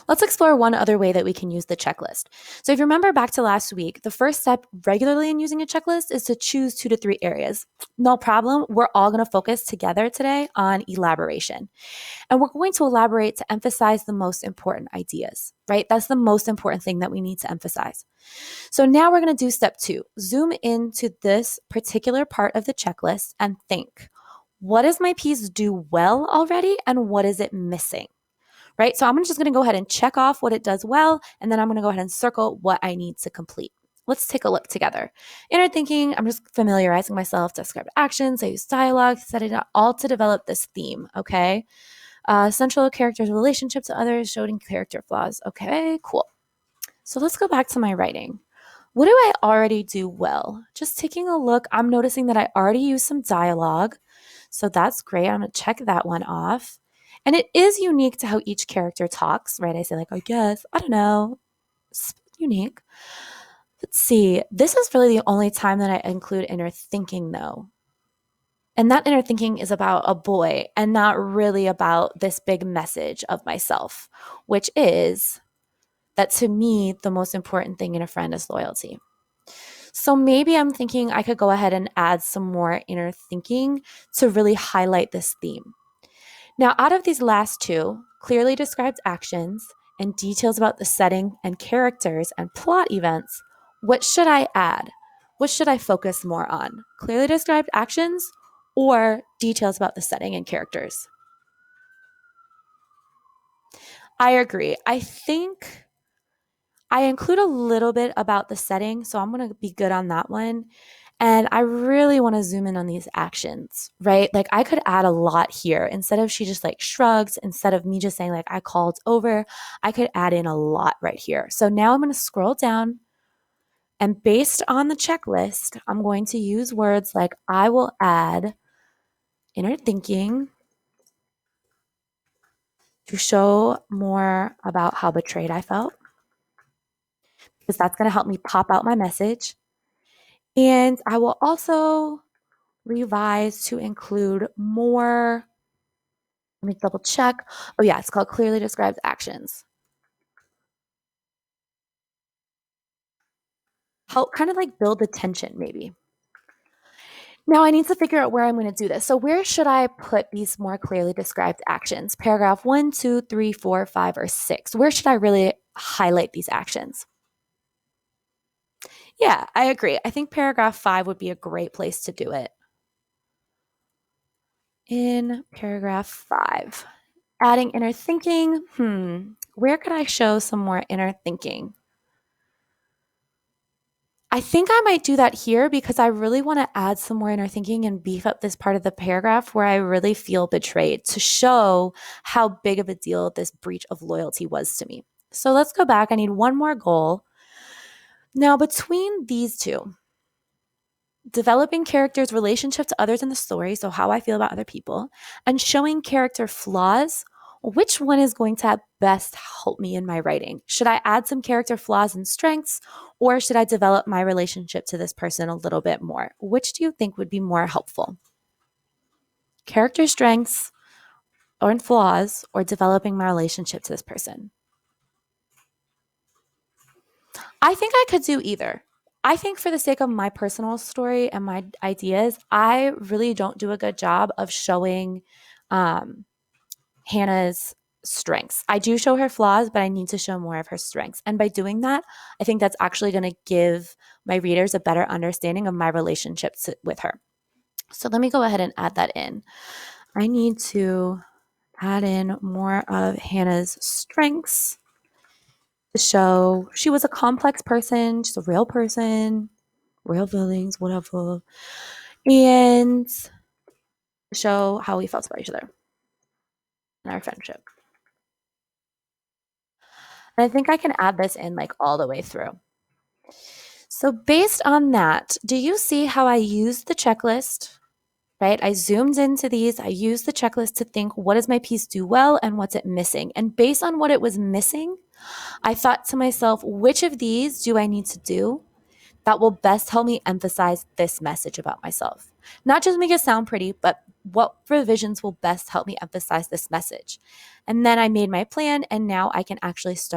Let's explore one other way that we can use the checklist. So, if you remember back to last week, the first step regularly in using a checklist is to choose 2 to 3 areas. No problem. We're all going to focus together today on elaboration. And we're going to elaborate to emphasize the most important ideas, right? That's the most important thing that we need to emphasize. So, now we're going to do step 2. Zoom into this particular part of the checklist and think, what does my piece do well already and what is it missing? Right? So I'm just going to go ahead and check off what it does well, and then I'm going to go ahead and circle what I need to complete. Let's take a look together. Inner thinking, I'm just familiarizing myself, describe actions, I use dialogue, set it up all to develop this theme, okay? Central character's relationship to others, showing character flaws. Okay, cool. So let's go back to my writing. What do I already do well? Just taking a look, I'm noticing that I already used some dialogue. So that's great. I'm going to check that one off. And it is unique to how each character talks, right? I say, like, I guess, I don't know. It's unique. Let's see. This is really the only time that I include inner thinking, though. And that inner thinking is about a boy and not really about this big message of myself, which is that to me, the most important thing in a friend is loyalty. So maybe I'm thinking I could go ahead and add some more inner thinking to really highlight this theme. Now, out of these last two, clearly described actions and details about the setting and characters and plot events, what should I add? What should I focus more on? Clearly described actions or details about the setting and characters? I agree. I think I include a little bit about the setting, so I'm going to be good on that one. And I really want to zoom in on these actions, right? Like I could add a lot here. Instead of she just like shrugs, instead of me just saying like I called over, I could add in a lot right here. So now I'm going to scroll down and based on the checklist, I'm going to use words like I will add inner thinking to show more about how betrayed I felt, because that's going to help me pop out my message. And I will also revise to include more. Let me double check. Oh, yeah, it's called Clearly Described Actions. Help kind of like build the tension, maybe. Now I need to figure out where I'm going to do this. So, where should I put these more clearly described actions? Paragraph 1, 2, 3, 4, 5, or 6? Where should I really highlight these actions? Yeah, I agree. I think paragraph 5 would be a great place to do it. In paragraph 5, adding inner thinking. Where could I show some more inner thinking? I think I might do that here because I really want to add some more inner thinking and beef up this part of the paragraph where I really feel betrayed to show how big of a deal this breach of loyalty was to me. So let's go back. I need one more goal. Now, between these two, developing characters' relationship to others in the story, so how I feel about other people, and showing character flaws, which one is going to best help me in my writing? Should I add some character flaws and strengths, or should I develop my relationship to this person a little bit more? Which do you think would be more helpful? Character strengths or flaws, or developing my relationship to this person? I think I could do either. I think for the sake of my personal story and my ideas, I really don't do a good job of showing Hannah's strengths. I do show her flaws, but I need to show more of her strengths. And by doing that, I think that's actually going to give my readers a better understanding of my relationship with her. So let me go ahead and add that in. I need to add in more of Hannah's strengths to show she was a complex person, she's a real person, real feelings, whatever, and show how we felt about each other and our friendship. And I think I can add this in like all the way through. So based on that, do you see how I used the checklist, right? I zoomed into these. I used the checklist to think, what does my piece do well and what's it missing? And based on what it was missing, I thought to myself, which of these do I need to do that will best help me emphasize this message about myself? Not just make it sound pretty, but what revisions will best help me emphasize this message. And then I made my plan, and now I can actually start